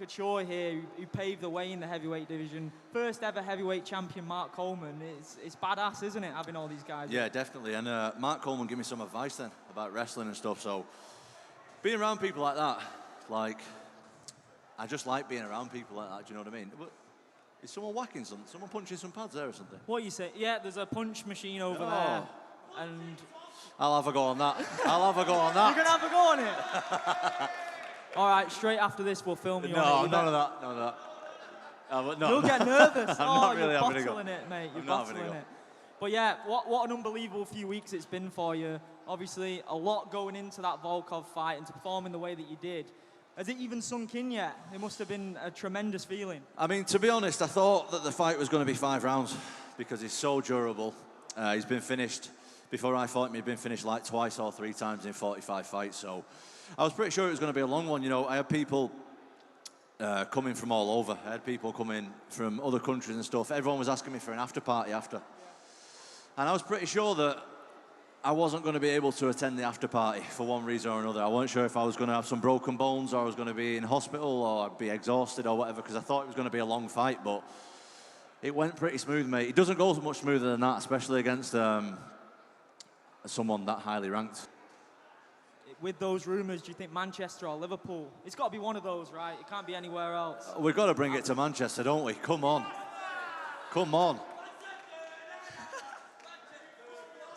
mature here who paved the way in the heavyweight division. First ever heavyweight champion, Mark Coleman. It's badass, isn't it, having all these guys? Yeah, definitely. And Mark Coleman gave me some advice then about wrestling and stuff. So being around people like that, like, I just like being around people like that. Do you know what I mean? Is someone whacking something? Someone punching some pads there or something? What you say? Yeah, there's a punch machine over there. And I'll have a go on that. I'll have a go on that. You're going to have a go on it? All right, straight after this, we'll film you on it. None of that. None of that. You'll get nervous. Really you're bottling it, mate. You're bottling it. But yeah, what an unbelievable few weeks it's been for you. Obviously, a lot going into that Volkov fight and to perform in the way that you did. Has it even sunk in yet? It must have been a tremendous feeling. I mean, to be honest, I thought that the fight was going to be 5 rounds because he's so durable. He's been finished, before I fought him, he'd been finished like twice or 3 times in 45 fights. So I was pretty sure it was going to be a long one. You know, I had people coming from all over. I had people coming from other countries and stuff. Everyone was asking me for an after party after. And I was pretty sure that I wasn't going to be able to attend the after party for one reason or another. I wasn't sure if I was going to have some broken bones or I was going to be in hospital or I'd be exhausted or whatever, because I thought it was going to be a long fight, but it went pretty smooth, mate. It doesn't go much smoother than that, especially against someone that highly ranked. With those rumours, do you think Manchester or Liverpool? It's got to be one of those, right? It can't be anywhere else. We've got to bring it to Manchester, don't we? Come on. Come on.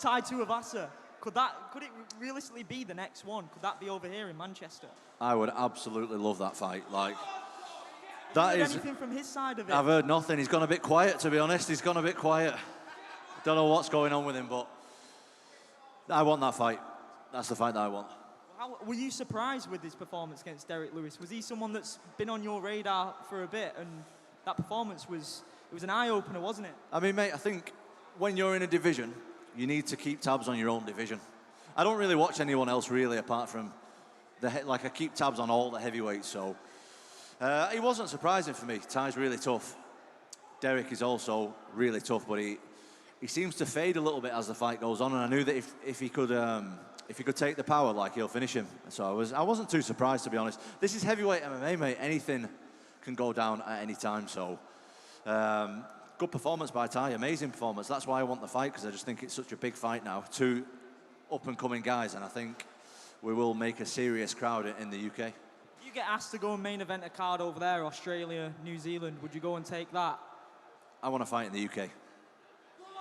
Tai Tuivasa, could it realistically be the next one? Could that be over here in Manchester? I would absolutely love that fight. Like, that is. Anything from his side of it? I've heard nothing. He's gone a bit quiet, to be honest. He's gone a bit quiet. Don't know what's going on with him, but I want that fight. That's the fight that I want. Were you surprised with his performance against Derek Lewis? Was he someone that's been on your radar for a bit, and that performance was an eye-opener, wasn't it? I mean, mate, I think when you're in a division, you need to keep tabs on your own division. I don't really watch anyone else really, apart from I keep tabs on all the heavyweights. So it wasn't surprising for me. Ty's really tough. Derek is also really tough, but he seems to fade a little bit as the fight goes on. And I knew that if he could take the power, like, he'll finish him. So I wasn't too surprised, to be honest. This is heavyweight MMA, mate. Anything can go down at any time. So. Good performance by Tai, amazing performance. That's why I want the fight, because I just think it's such a big fight now. 2 up-and-coming guys, and I think we will make a serious crowd in the UK. If you get asked to go and main event a card over there, Australia, New Zealand, would you go and take that? I want to fight in the UK.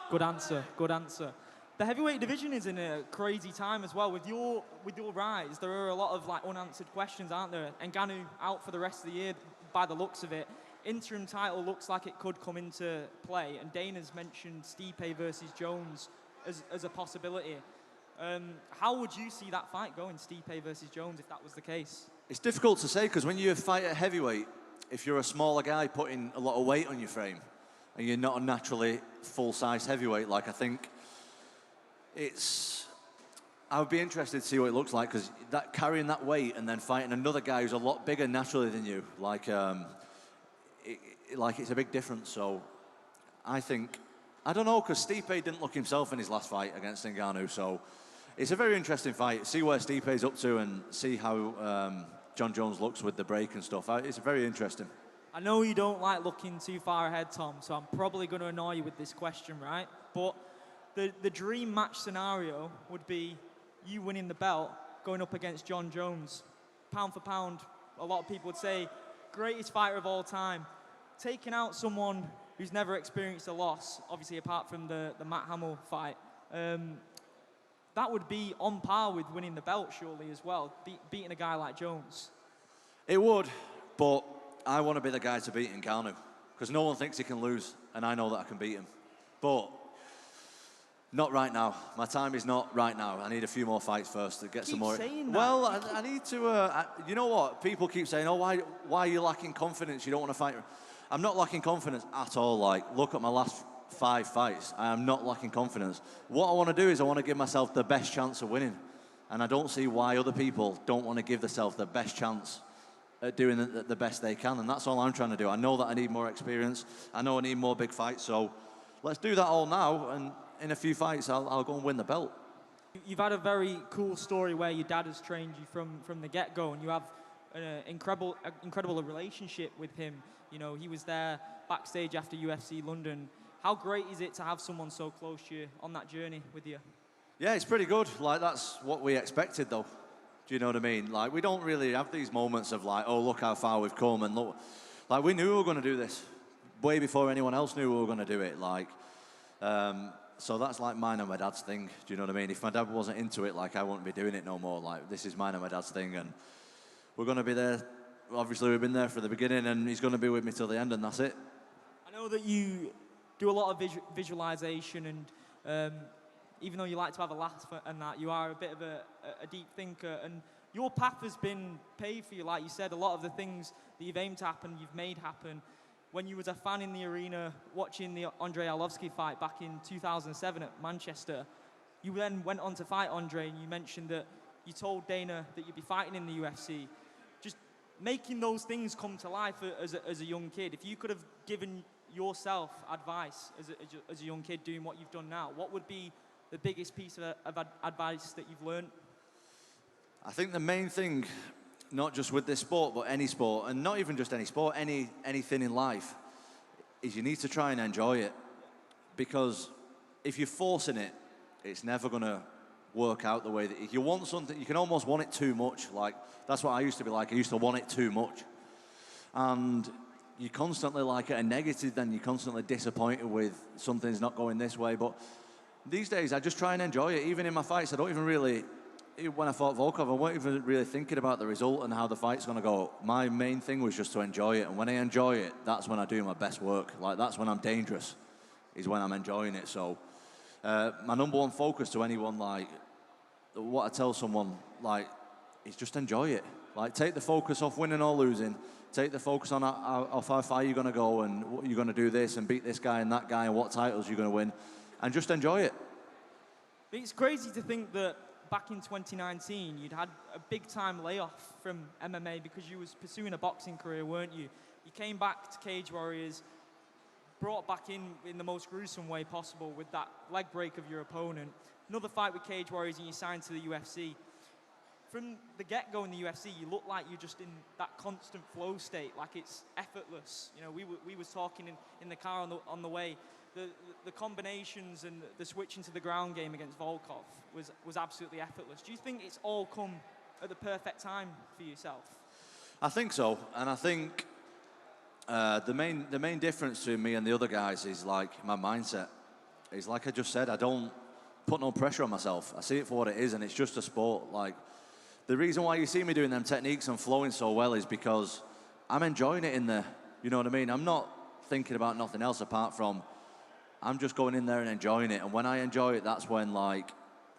Good answer, good answer. The heavyweight division is in a crazy time as well. With your rise, there are a lot of unanswered questions, aren't there? Ngannou out for the rest of the year by the looks of it. Interim title looks like it could come into play, and Dana's mentioned Stipe versus Jones as a possibility. How would you see that fight going, Stipe versus Jones, if that was the case? It's difficult to say, because when you fight at heavyweight, if you're a smaller guy putting a lot of weight on your frame, and you're not a naturally full-size heavyweight, I think I would be interested to see what it looks like, because carrying that weight and then fighting another guy who's a lot bigger naturally than you, it's a big difference. So I don't know, because Stipe didn't look himself in his last fight against Ngannou, so it's a very interesting fight. See where Stipe's up to and see how John Jones looks with the break and stuff. It's very interesting. I know you don't like looking too far ahead, Tom, so I'm probably going to annoy you with this question, right? But the dream match scenario would be you winning the belt, going up against John Jones. Pound for pound, a lot of people would say, greatest fighter of all time. Taking out someone who's never experienced a loss, obviously apart from the Matt Hamill fight, that would be on par with winning the belt, surely, as well, beating a guy like Jones. It would, but I want to be the guy to beat Ngannou, because no one thinks he can lose, and I know that I can beat him. But not right now. My time is not right now. I need a few more fights first to get some more. Saying that. Well, I need to. You know what? People keep saying, "Oh, why are you lacking confidence? You don't want to fight." I'm not lacking confidence at all. Look at my last 5 fights. I am not lacking confidence. What I want to do is I want to give myself the best chance of winning, and I don't see why other people don't want to give themselves the best chance at doing the best they can, and that's all I'm trying to do. I know that I need more experience. I know I need more big fights. So let's do that all now, and in a few fights, I'll go and win the belt. You've had a very cool story where your dad has trained you from the get-go, and you have an incredible relationship with him. You know, he was there backstage after UFC London. How great is it to have someone so close to you on that journey with you? Yeah, it's pretty good. Like, that's what we expected, though. Do you know what I mean? Like, we don't really have these moments of like, oh, look how far we've come, and look, like, we knew we were going to do this way before anyone else knew we were going to do it. Like, so that's like mine and my dad's thing. Do you know what I mean? If my dad wasn't into it, like, I wouldn't be doing it no more. Like, this is mine and my dad's thing, and we're going to be there. Obviously, we've been there for the beginning, and he's going to be with me till the end, and that's it. I know that you do a lot of visualization, and even though you like to have a laugh and that, you are a bit of a deep thinker, and your path has been paved for you. Like you said, a lot of the things that you've aimed to happen, you've made happen. When you was a fan in the arena watching the Andrei Arlovski fight back in 2007 at Manchester, you then went on to fight Andre, and you mentioned that you told Dana that you'd be fighting in the UFC. Just making those things come to life as a young kid. If you could have given yourself advice as a young kid doing what you've done now, what would be the biggest piece of advice that you've learned? I think the main thing, not just with this sport, but any sport, and not even just any sport, anything in life, is you need to try and enjoy it. Because if you're forcing it, it's never going to work out the way that if you want something, you can almost want it too much. Like, that's what I used to be like. I used to want it too much. And you constantly like it a negative, then you're constantly disappointed with something's not going this way. But these days, I just try and enjoy it. Even in my fights, I don't even really, when I fought Volkov, I wasn't even really thinking about the result and how the fight's going to go. My main thing was just to enjoy it. And when I enjoy it, that's when I do my best work. Like, that's when I'm dangerous, is when I'm enjoying it. So my number one focus to anyone, like, what I tell someone, like, is just enjoy it. Like, take the focus off winning or losing. Take the focus on how far you're going to go and what you're going to do this and beat this guy and that guy and what titles you're going to win. And just enjoy it. It's crazy to think that back in 2019, you'd had a big-time layoff from MMA because you was pursuing a boxing career, weren't you? You came back to Cage Warriors, brought back in the most gruesome way possible with that leg break of your opponent. Another fight with Cage Warriors, and you signed to the UFC. From the get-go in the UFC, you look like you're just in that constant flow state, like it's effortless. You know, we was talking in the car on the way. The combinations and the switching to the ground game against Volkov was absolutely effortless. Do you think it's all come at the perfect time for yourself? I think so, and I think the main difference between me and the other guys is like my mindset. It's like I just said, I don't put no pressure on myself. I see it for what it is, and it's just a sport. Like, the reason why you see me doing them techniques and flowing so well is because I'm enjoying it in there. You know what I mean? I'm not thinking about nothing else apart from I'm just going in there and enjoying it. And when I enjoy it, that's when, like,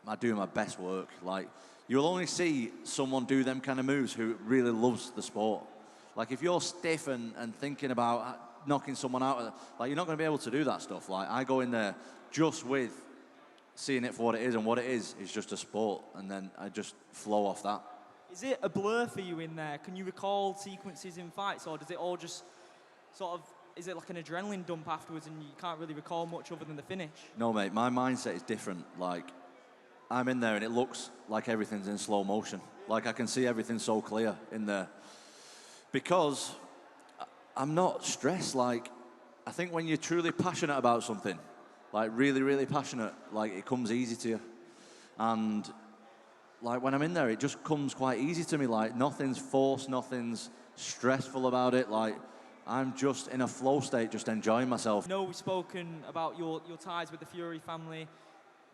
I do my best work. Like, you'll only see someone do them kind of moves who really loves the sport. Like, if you're stiff and thinking about knocking someone out, like, you're not going to be able to do that stuff. Like, I go in there just with seeing it for what it is, and what it is just a sport, and then I just flow off that. Is it a blur for you in there? Can you recall sequences in fights, or does it all just sort of, is it like an adrenaline dump afterwards and you can't really recall much other than the finish? No, mate, my mindset is different. Like, I'm in there and it looks like everything's in slow motion. Like, I can see everything so clear in there. Because I'm not stressed. Like, I think when you're truly passionate about something, like really, really passionate, like, it comes easy to you. And like, when I'm in there, it just comes quite easy to me. Like, nothing's forced, nothing's stressful about it. Like, I'm just in a flow state, just enjoying myself. I know we've spoken about your ties with the Fury family.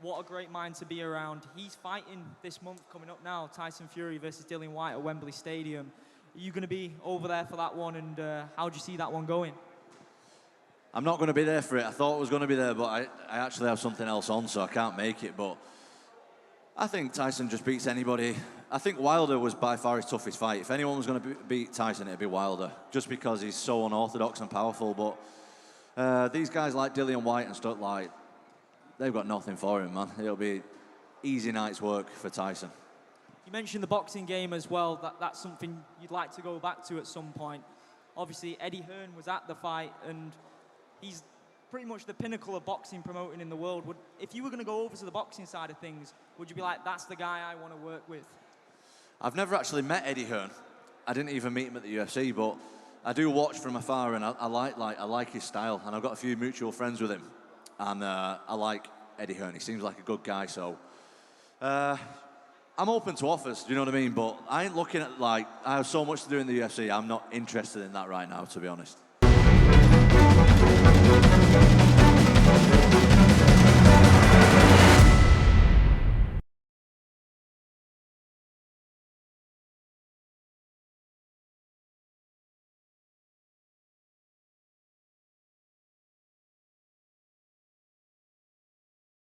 What a great mind to be around. He's fighting this month coming up now, Tyson Fury versus Dillian Whyte at Wembley Stadium. Are you going to be over there for that one, and how do you see that one going? I'm not going to be there for it. I thought I was going to be there, but I actually have something else on, so I can't make it. But I think Tyson just beats anybody. I think Wilder was by far his toughest fight. If anyone was going to beat Tyson, it'd be Wilder, just because he's so unorthodox and powerful. But these guys like Dillian Whyte and stuff, like, they've got nothing for him, man. It'll be easy night's work for Tyson. You mentioned the boxing game as well. That's something you'd like to go back to at some point. Obviously, Eddie Hearn was at the fight, and he's pretty much the pinnacle of boxing promoting in the world. If you were going to go over to the boxing side of things, would you be like, that's the guy I want to work with? I've never actually met Eddie Hearn. I didn't even meet him at the UFC, but I do watch from afar, and I like his style, and I've got a few mutual friends with him, and I like Eddie Hearn. He seems like a good guy, so I'm open to offers. Do you know what I mean? But I ain't looking at I have so much to do in the UFC. I'm not interested in that right now, to be honest.